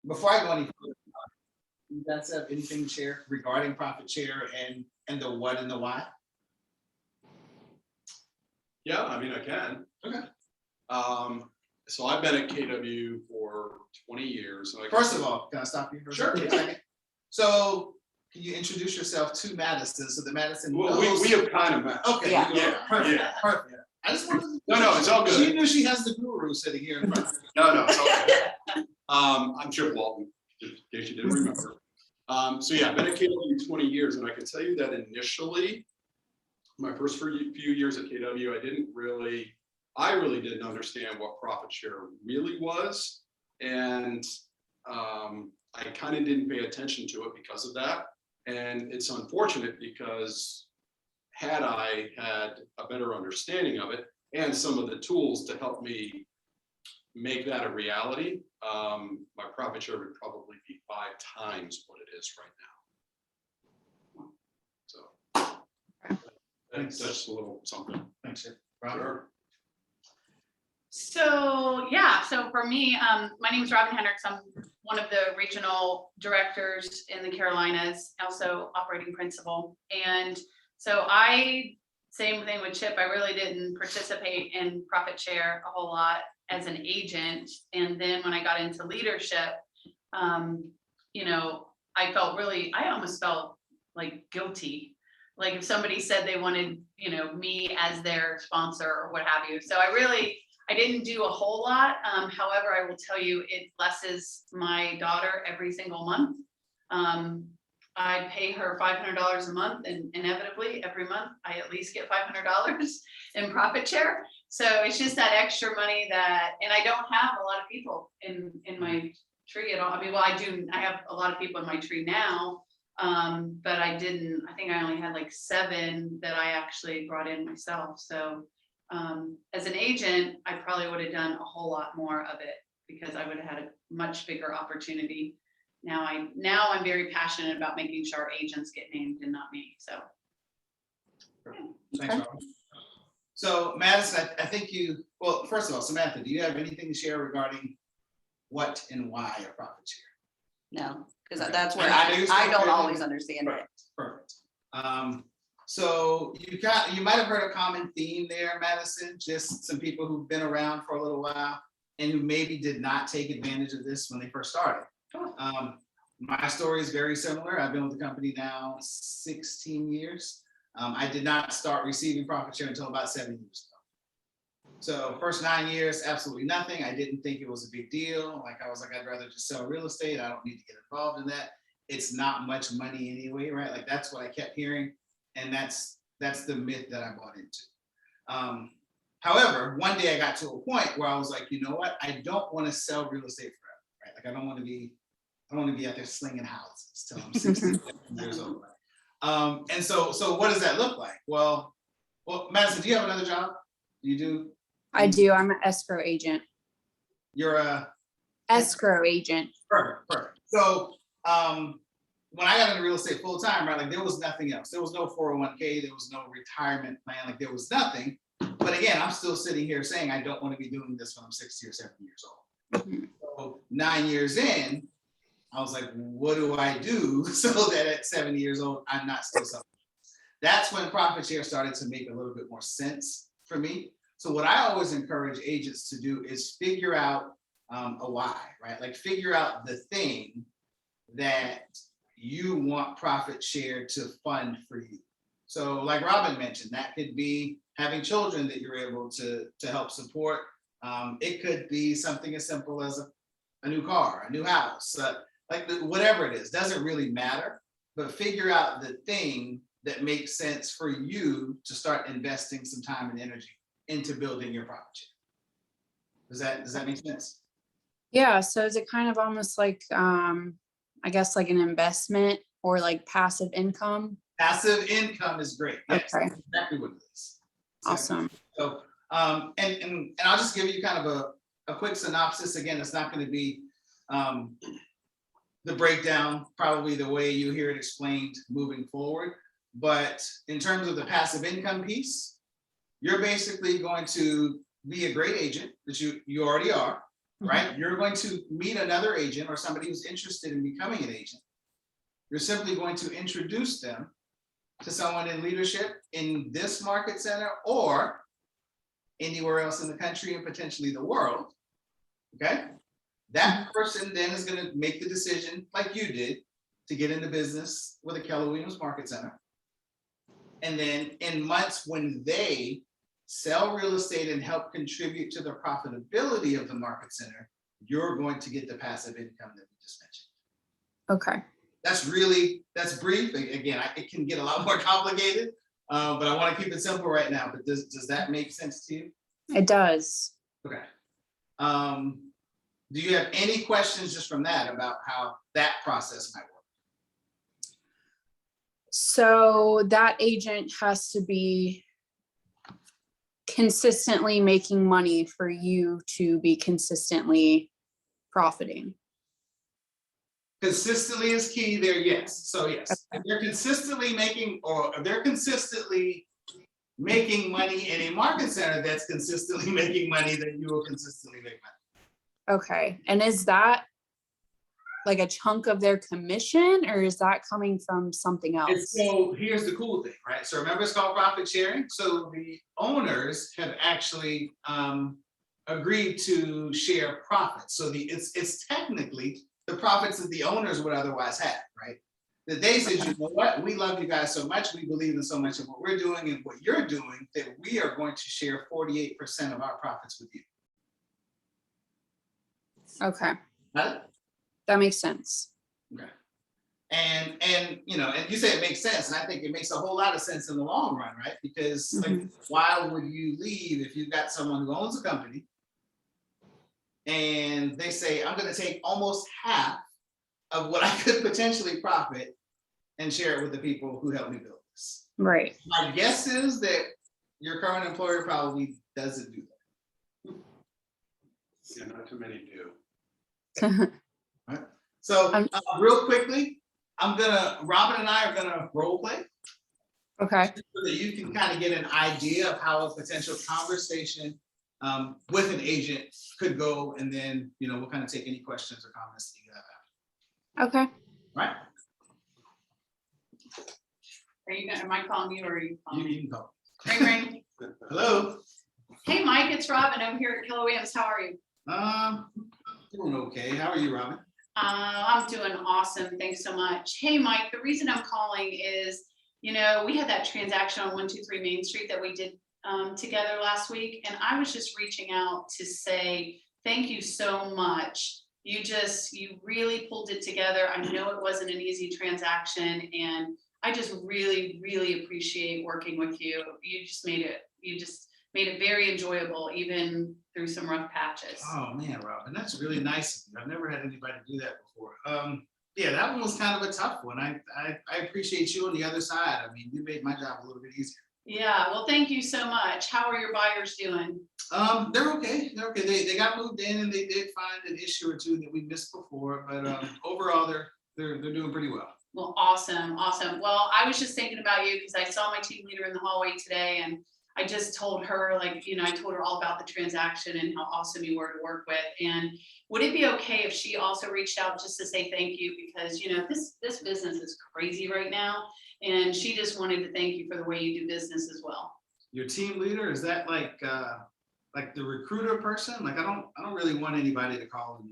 before I go any further, you guys have anything to share regarding profit share and the what and the why? Yeah, I mean, I can. Okay. So I've been at KW for 20 years. And First of all, can I stop you for Sure. a second? So can you introduce yourself to Madison so that Madison Well, knows? we have kind of met. Okay, Yeah. perfect, Yeah. perfect. I just wanted to. No, it's all good. She knew she has the guru sitting here in front of her. No, it's okay. I'm Chip Walton, in case you didn't remember. So yeah, I've been at KW 20 years, and I can tell you that initially, my first few years at KW, I really didn't understand what profit share really was, and I kind of didn't pay attention to it because of that. And it's unfortunate because had I had a better understanding of it and some of the tools to help me make that a reality, my profit share would probably be 5 times what it is right now. So that's just a little something. Thanks, Chip. Robert? Sure. So for me, my name is Robin Hendricks. I'm one of the regional directors in the Carolinas, also operating principal. And so same thing with Chip, I really didn't participate in profit share a whole lot as an agent. And then when I got into leadership, I almost felt like guilty. Like if somebody said they wanted, me as their sponsor or what have you. So I didn't do a whole lot. However, I will tell you, it blesses my daughter every single month. I pay her $500 a month, and inevitably every month I at least get $500 in profit share. So it's just that extra money and I don't have a lot of people in my tree at all. I mean, well, I do. I have a lot of people in my tree now, but I think I only had like 7 that I actually brought in myself. So as an agent, I probably would have done a whole lot more of it because I would have had a much bigger opportunity. Now I'm very passionate about making sure our agents get named and not me. So. Thanks, Robert. So Madison, I think first of all, Samantha, do you have anything to share regarding what and why a profit share? No, because Okay. that's where And I don't always understand it. Perfect. So you might have heard a common theme there, Madison, just some people who've been around for a little while and who maybe did not take advantage of this when they first started. My story is very similar. I've been with the company now 16 years. I did not start receiving profit share until about 7 years ago. So first 9 years, absolutely nothing. I didn't think it was a big deal. I was like, I'd rather just sell real estate. I don't need to get involved in that. It's not much money anyway, right? Like that's what I kept hearing. And that's the myth that I bought into. However, one day I got to a point where I was like, you know what? I don't want to sell real estate forever, right? Like I don't want to be out there slinging houses till I'm 60 years old. Right? And so what does that look like? Well, Madison, do you have another job? You do? I do. I'm an escrow agent. You're a Escrow agent. perfect. So when I got into real estate full time, right, like there was nothing else. There was no 401k, there was no retirement plan, like there was nothing. But again, I'm still sitting here saying I don't want to be doing this when I'm 60 or 70 years old. Mhm. So 9 years in, I was like, what do I do so that at 70 years old, I'm not still selling? That's when profit share started to make a little bit more sense for me. So what I always encourage agents to do is figure out a why, right? Like figure out the thing that you want profit share to fund for you. So like Robin mentioned, that could be having children that you're able to help support. It could be something as simple as a new car, a new house, whatever it is, doesn't really matter, but figure out the thing that makes sense for you to start investing some time and energy into building your profit share. Does that make sense? Yeah. So is it kind of almost like, I guess like an investment or like passive income? Passive income is great. Yes, Okay. that's exactly what it is. Awesome. So, and I'll just give you kind of a quick synopsis. Again, it's not going to be the breakdown, probably the way you hear it explained moving forward. But in terms of the passive income piece, you're basically going to be a great agent that you already are. right? You're going to meet another agent or somebody who's interested in becoming an agent. You're simply going to introduce them to someone in leadership in this market center or anywhere else in the country and potentially the world. Okay. That person then is going to make the decision, like you did, to get into business with a Keller Williams Market Center. And then in months when they sell real estate and help contribute to the profitability of the market center, you're going to get the passive income that we just mentioned. Okay. That's brief. Again, it can get a lot more complicated, but I want to keep it simple right now. But does that make sense to you? It does. Okay. Do you have any questions just from that about how that process might work? So that agent has to be consistently making money for you to be consistently profiting. Consistently is key there, yes. So yes, if they're consistently making, or if they're consistently making money in a market center that's consistently making money, then you will consistently make money. Okay. And is that like a chunk of their commission, or is that coming from something And else? so here's the cool thing, right? So remember, it's called profit sharing. So the owners have actually agreed to share profits. So it's technically the profits that the owners would otherwise have, right? That they said, you know what, we love you guys so much, we believe in so much of what we're doing and what you're doing, that we are going to share 48% of our profits with you. Okay. Huh? That makes sense. Okay. And you know, and you say it makes sense, and I think it makes a whole lot of sense in the long run, right? Because like, why would you leave if you've got someone who owns a company and they say, I'm going to take almost half of what I could potentially profit and share it with the people who helped me build this? Right. My guess is that your current employer probably doesn't do that. Yeah, not too many do. Right? So real quickly, Robin and I are gonna role play Okay. so that you can kind of get an idea of how a potential conversation with an agent could go, and then we'll kind of take any questions or comments that you have after. Okay. Right? Am I calling you or are you calling me? You can go. Ring, ring. Hello. Hey, Mike, it's Robin over here at Keller Williams. How are you? Doing okay. How are you, Robin? I'm doing awesome. Thanks so much. Hey, Mike, the reason I'm calling is, we had that transaction on 123 Main Street that we did together last week. And I was just reaching out to say, thank you so much. You really pulled it together. I know it wasn't an easy transaction, and I just really, really appreciate working with you. You just made it very enjoyable, even through some rough patches. Oh man, Robin, that's really nice of you. I've never had anybody do that before. Yeah, that one was kind of a tough one. I appreciate you on the other side. I mean, you made my job a little bit easier. Yeah, well, thank you so much. How are your buyers doing? They're okay. They're okay. They got moved in, and they did find an issue or two that we missed before, but overall they're doing pretty well. Well, awesome. Well, I was just thinking about you because I saw my team leader in the hallway today, and I just told her, I told her all about the transaction and how awesome you were to work with. And would it be okay if she also reached out just to say thank you? Because, this business is crazy right now. And she just wanted to thank you for the way you do business as well. Your team leader, is that like the recruiter person? Like, I don't really want anybody to call and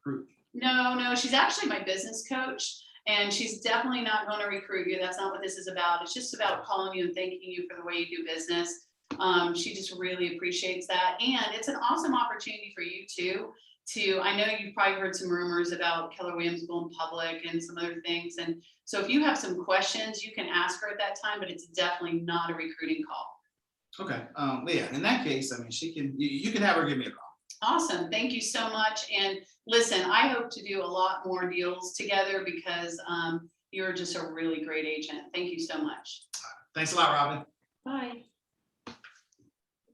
recruit me. No, she's actually my business coach. And she's definitely not going to recruit you. That's not what this is about. It's just about calling you and thanking you for the way you do business. She just really appreciates that. And it's an awesome opportunity for you too, I know you've probably heard some rumors about Keller Williams going public and some other things. And so if you have some questions, you can ask her at that time, but it's definitely not a recruiting call. Okay. Yeah, in that case, I mean, you can have her give me a call. Awesome. Thank you so much. And listen, I hope to do a lot more deals together because you're just a really great agent. Thank you so much. Thanks a lot, Robin. Bye.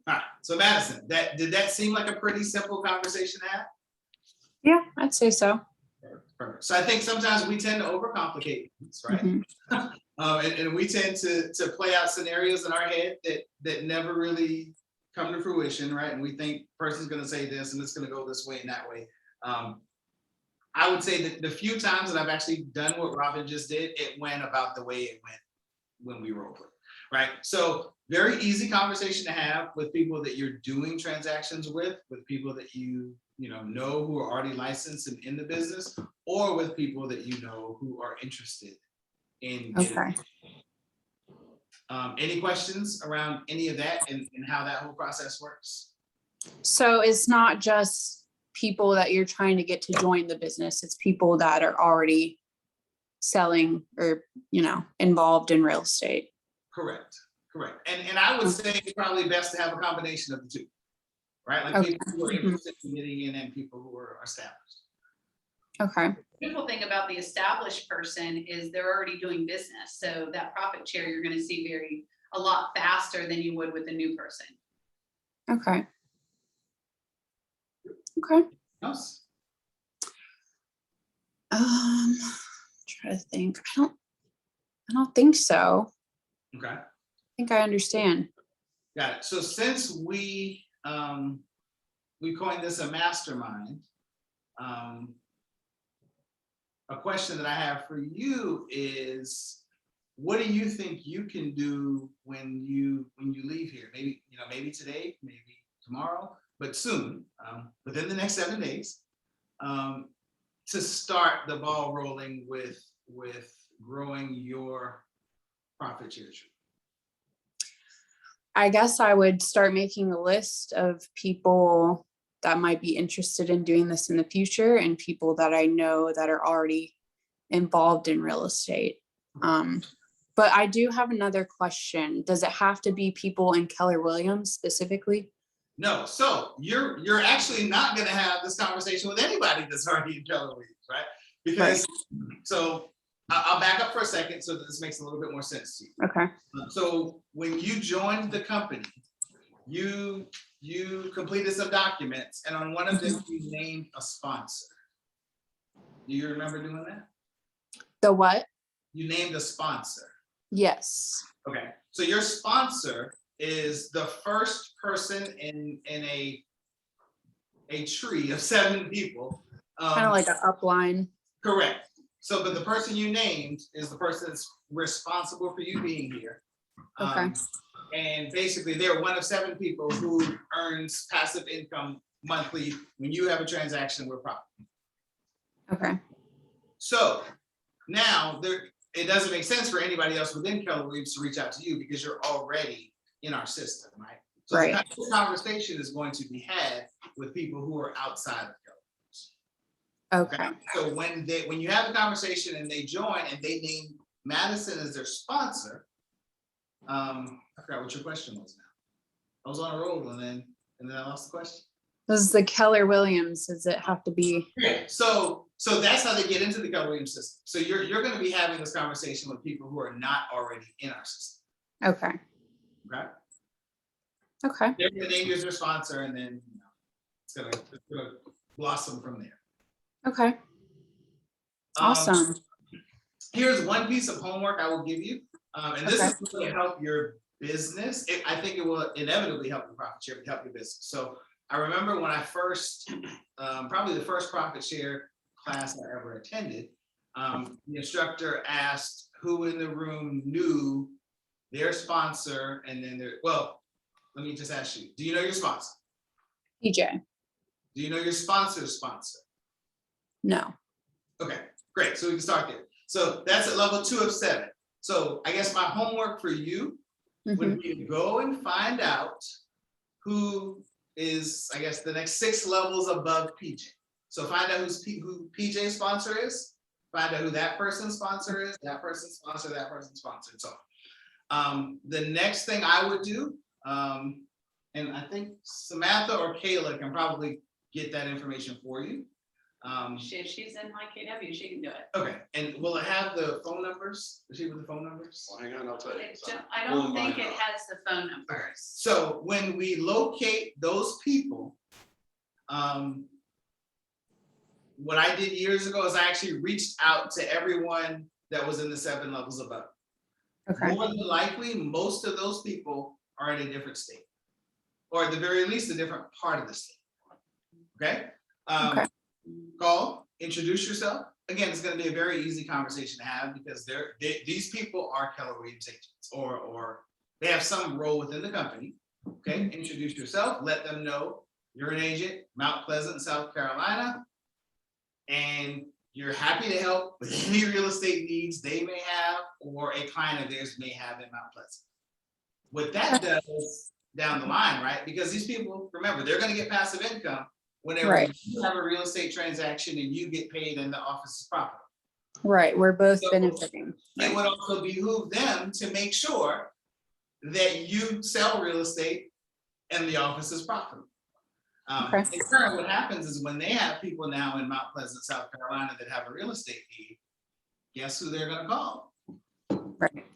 All right. So Madison, did that seem like a pretty simple conversation to have? Yeah, I'd say so. Perfect. So I think sometimes we tend to overcomplicate things, right? Mhm. And we tend to play out scenarios in our head that never really come to fruition, right? And we think person's gonna say this and it's gonna go this way and that way. I would say that the few times that I've actually done what Robin just did, it went about the way it went when we role play, right? So very easy conversation to have with people that you're doing transactions with people that you know who are already licensed and in the business, or with people that you know who are interested in getting. Okay. Any questions around any of that and how that whole process works? So it's not just people that you're trying to get to join the business, it's people that are already selling or, involved in real estate. Correct. And I would say it's probably best to have a combination of the two, right? Like Okay. people who are interested in getting in and people who are established. Okay. Beautiful thing about the established person is they're already doing business. So that profit share, you're gonna see a lot faster than you would with a new person. Okay. Okay. Else? Try to think. I don't think so. Okay. I think I understand. Got it. So since we coined this a mastermind, a question that I have for you is, what do you think you can do when you leave here? Maybe today, maybe tomorrow, but soon, within the next 7 days, to start the ball rolling with growing your profit share tree? I guess I would start making a list of people that might be interested in doing this in the future and people that I know that are already involved in real estate. But I do have another question. Does it have to be people in Keller Williams specifically? No, so you're actually not gonna have this conversation with anybody that's already in Keller Williams, right? Because, so I'll back up for a second so that this makes a little bit more sense to you. Okay. So when you joined the company, you completed some documents, and on one of them you named a sponsor. Do you remember doing that? The what? You named a sponsor. Yes. Okay, so your sponsor is the first person in a tree of 7 people. Kind of like an upline. Correct. So, but the person you named is the person that's responsible for you being here. Okay. And basically, they're one of 7 people who earns passive income monthly when you have a transaction with property. Okay. So now it doesn't make sense for anybody else within Keller Williams to reach out to you because you're already in our system, right? So Right. the conversation is going to be had with people who are outside of Keller. Okay. So when you have a conversation and they join and they name Madison as their sponsor, I forgot what your question was now. I was on a roll and then I lost the question. This is the Keller Williams. Does it have to be? Okay, so that's how they get into the Keller Williams system. So you're going to be having this conversation with people who are not already in our system. Okay. Okay. Okay. They're going to name you as their sponsor, and then it's going to blossom from there. Okay. Awesome. Here's one piece of homework I will give you, and this Okay. is going to help your business. I think it will inevitably help your profit share, but help your business. So I remember when I first, probably the first profit share class I ever attended, the instructor asked who in the room knew their sponsor, and then let me just ask you, do you know your sponsor? PJ. Do you know your sponsor's sponsor? No. Okay, great. So we can start there. So that's at level 2 of 7. So I guess my homework for you would be to go and find out who is, I guess, the next 6 levels above PJ. So find out who PJ's sponsor is, find out who that person's sponsor is, that person's sponsor, that person's sponsor, and so on. The next thing I would do, and I think Samantha or Kayla can probably get that information for you. If she's in my KW, she can do it. Okay, and will it have the phone numbers? Is she with the phone numbers? Well, hang on, I'll tell you. I don't think it has the phone numbers. So when we locate those people, what I did years ago is I actually reached out to everyone that was in the 7 levels above. Okay. More than likely, most of those people are in a different state. or at the very least, a different part of the state. Okay? Okay. Call, introduce yourself. Again, it's gonna be a very easy conversation to have because these people are Keller Williams agents or they have some role within the company. Okay, introduce yourself, let them know you're an agent, Mount Pleasant, South Carolina, and you're happy to help with any real estate needs they may have or a client of theirs may have in Mount Pleasant. What that does down the line, right? Because these people, remember, they're gonna get passive income whenever Right. you have a real estate transaction and you get paid in the office's property. Right, we're both So, benefiting. It would also behoove them to make sure that you sell real estate and the office's property. Okay. In turn, what happens is when they have people now in Mount Pleasant, South Carolina that have a real estate need, guess who they're gonna call? Right.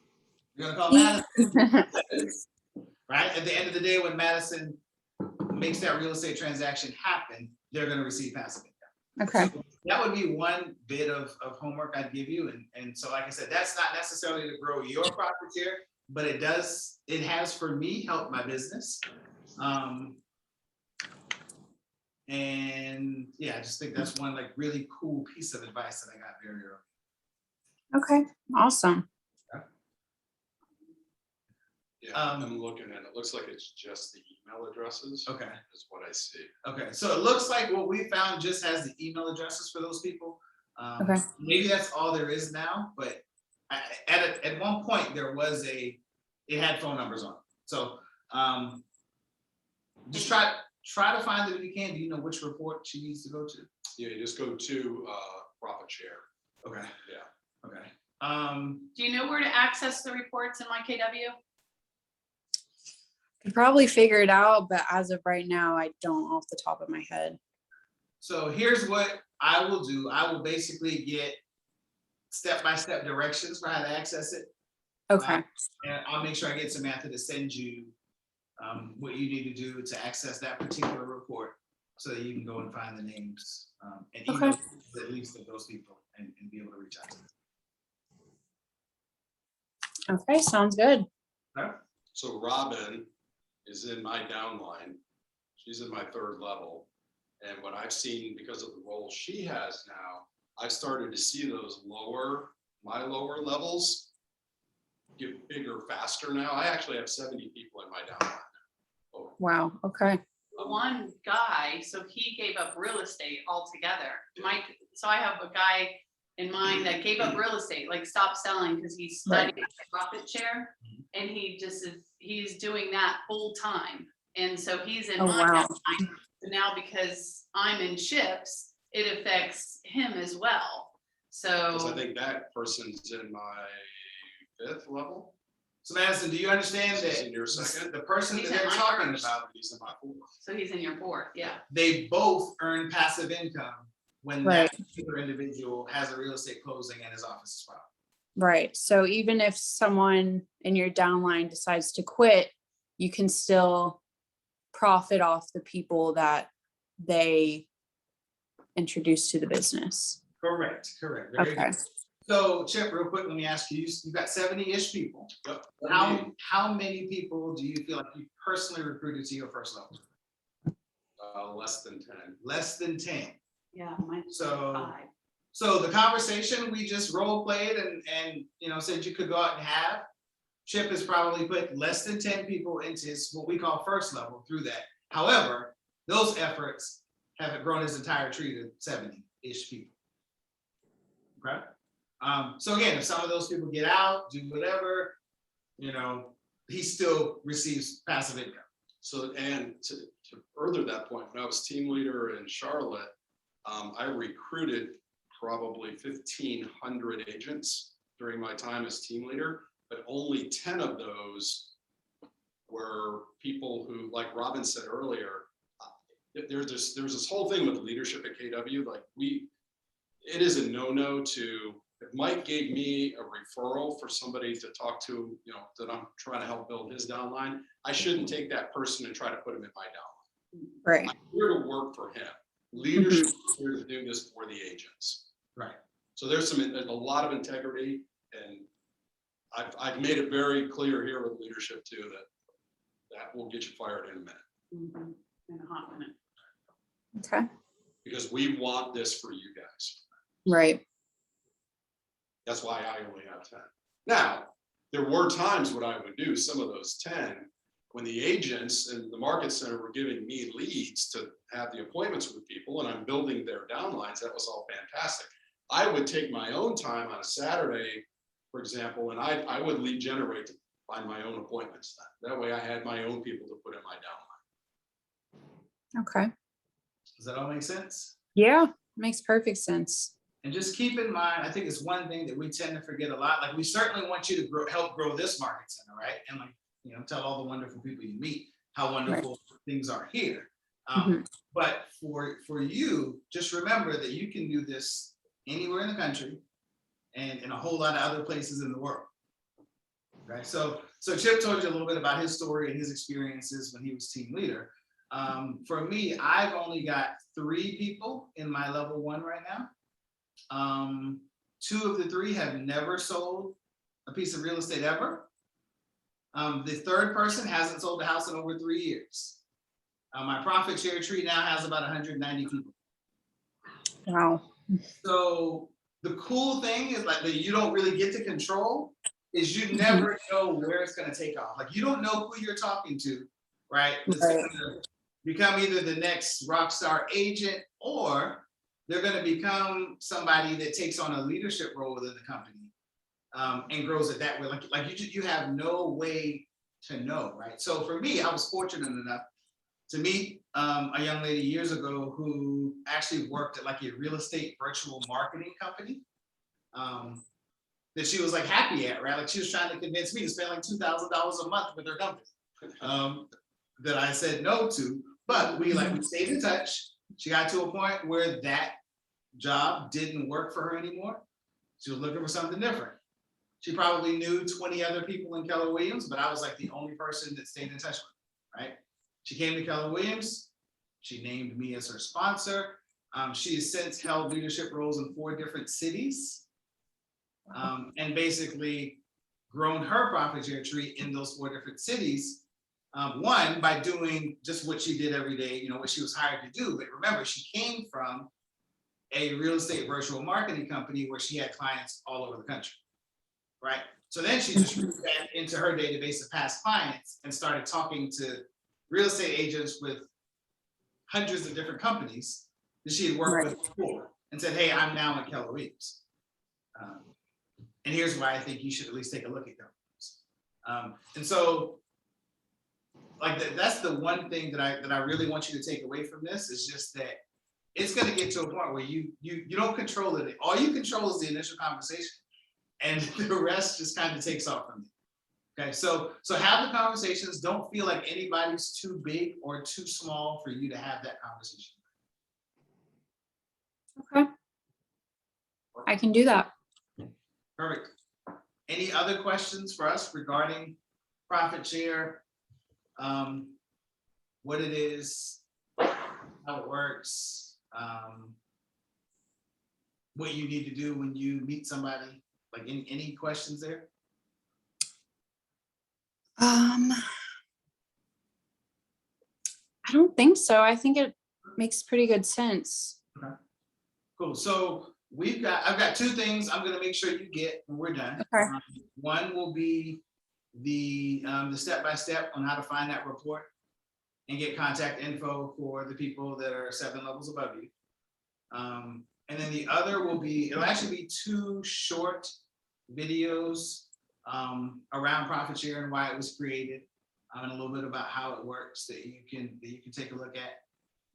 They're gonna call Madison. Right? At the end of the day, when Madison makes that real estate transaction happen, they're gonna receive passive income. Okay, So that would be one bit of homework I'd give you. And so, like I said, that's not necessarily to grow your profits here, but it has for me helped my business. And yeah, I just think that's one like really cool piece of advice that I got very early. okay, awesome. Yeah, Um, I'm looking at it. It looks like it's just the email addresses. Okay. Is what I see. Okay, so it looks like what we found just has the email addresses for those people. Okay. Maybe that's all there is now, but at one point there was it had phone numbers on it. So just try to find it if you can. Do you know which report she needs to go to? Yeah, you just go to profit share. Okay. Yeah. Okay. Do you know where to access the reports in my KW? Could probably figure it out, but as of right now, I don't off the top of my head. So here's what I will do. I will basically get step-by-step directions for how to access it. Okay, And I'll make sure I get Samantha to send you what you need to do to access that particular report so that you can go and find the names and Okay. email at least of those people and be able to reach out to them. okay, sounds good. So Robin is in my downline. She's in my third level. And what I've seen because of the role she has now, I've started to see my lower levels get bigger faster now. I actually have 70 people in my downline. Oh, Wow, okay, One guy, so he gave up real estate altogether. Mike, so I have a guy in mind that gave up real estate, like stopped selling because he's studying profit share. And he's doing that full time. And so he's in Oh, my wow. downline. So now because I'm in chips, it affects him as well. because I So think that person's in my 5th level. So Madison, do you understand He's that in your second. the person that He's in they're my talking first. about, He's in my 4th. so he's in your fourth, yeah. they both earn passive income when Right. that particular individual has a real estate closing at his office as well. right. So even if someone in your downline decides to quit, you can still profit off the people that they introduce to the business. Correct. Very Okay, good. So Chip, real quick, let me ask you, you've got 70-ish people. Yep. How many people do you feel like you personally recruited to your first level? Less than 10. Less than 10. Yeah, mine's So- 5. So the conversation we just role played and said you could go out and have, Chip has probably put less than 10 people into his, what we call first level through that. However, those efforts have grown his entire tree to 70-ish people. Okay. So again, if some of those people get out, do whatever, he still receives passive income. So, and to further that point, when I was team leader in Charlotte, I recruited probably 1,500 agents during my time as team leader, but only 10 of those were people who, like Robin said earlier, there's this whole thing with leadership at KW. Like it is a no-no to, if Mike gave me a referral for somebody to talk to, that I'm trying to help build his downline, I shouldn't take that person and try to put him in my downline. right, I'm here to work for him. Leadership is here to do this for the agents. Right. So there's a lot of integrity, and I've made it very clear here with leadership too that will get you fired in a minute. Mhm. In a hot minute. Okay, because we want this for you guys. right. That's why I only have 10. Now, there were times when I would do some of those 10, when the agents in the market center were giving me leads to have the appointments with people, and I'm building their downlines. That was all fantastic. I would take my own time on a Saturday, for example, and I would lead generate to find my own appointments. That way I had my own people to put in my downline. Okay. Does that all make sense? Yeah, makes perfect sense. And just keep in mind, I think it's one thing that we tend to forget a lot. Like, we certainly want you to help grow this market center, right? And like, tell all the wonderful people you meet how wonderful things are here. But for you, just remember that you can do this anywhere in the country and in a whole lot of other places in the world. Right. So Chip told you a little bit about his story and his experiences when he was team leader. For me, I've only got 3 people in my level 1 right now. 2 of the 3 have never sold a piece of real estate ever. The 3rd person hasn't sold a house in over 3 years. My profit share tree now has about 190 people. Wow. So the cool thing is, like, that you don't really get to control is you never know where it's going to take off. Like, you don't know who you're talking to, right? It's going to become either the next rock star agent, or they're going to become somebody that takes on a leadership role within the company and grows it that way. Like you have no way to know, right? So for me, I was fortunate enough to meet a young lady years ago who actually worked at like a real estate virtual marketing company that she was like happy at, right? Like, she was trying to convince me to spend like $2,000 a month with her company that I said no to, but we stayed in touch. She got to a point where that job didn't work for her anymore. She was looking for something different. She probably knew 20 other people in Keller Williams, but I was like the only person that stayed in touch with her, right? She came to Keller Williams. She named me as her sponsor. She has since held leadership roles in 4 different cities and basically grown her profit share tree in those 4 different cities. One, by doing just what she did every day, what she was hired to do. But remember, she came from a real estate virtual marketing company where she had clients all over the country, right? So then she just moved back into her database of past clients and started talking to real estate agents with hundreds of different companies that she had worked with before, and said, hey, I'm now at Keller Williams. And here's why I think you should at least take a look at Keller Williams. And so, like, that's the one thing that I really want you to take away from this, is just that it's going to get to a point where you don't control it. All you control is the initial conversation, and the rest just kind of takes off from there. Okay, so have the conversations. Don't feel like anybody's too big or too small for you to have that conversation. Okay. I can do that. Perfect. Any other questions for us regarding profit share? What it is, how it works, what you need to do when you meet somebody? Like, any questions there? I don't think so. I think it makes pretty good sense. Okay. Cool. So I've got 2 things I'm going to make sure you get when we're done. Okay. One will be the step-by-step on how to find that report and get contact info for the people that are 7 levels above you. And then the other will be, it'll actually be 2 short videos around profit share and why it was created, and a little bit about how it works that you can take a look at.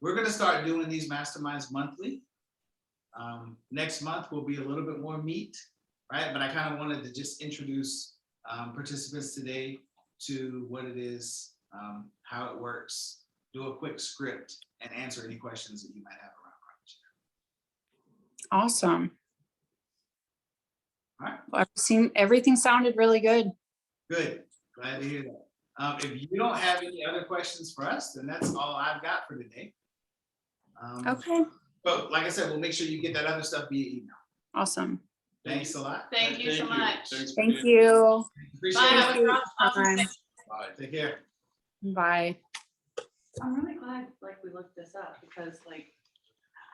We're going to start doing these masterminds monthly. Next month will be a little bit more meat, right? But I kind of wanted to just introduce participants today to what it is, how it works, do a quick script, and answer any questions that you might have around profit share. Awesome. All right. Well, everything sounded really good. Good. Glad to hear that. If you don't have any other questions for us, then that's all I've got for today. Okay. But like I said, we'll make sure you get that other stuff via email. Awesome. Thanks a lot. Thank you so much. Thanks for Thank being- you. Appreciate Bye. it. Have a awesome Bye. day. Bye. Take care. Bye. I'm really glad like we looked this up because like,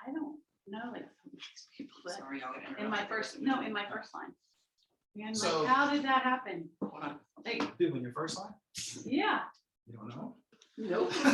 I don't know like some of these people that Sorry, y'all. in my first line. And So- like, how did that happen? Like, Dude, when your first line, yeah, you don't know? nope.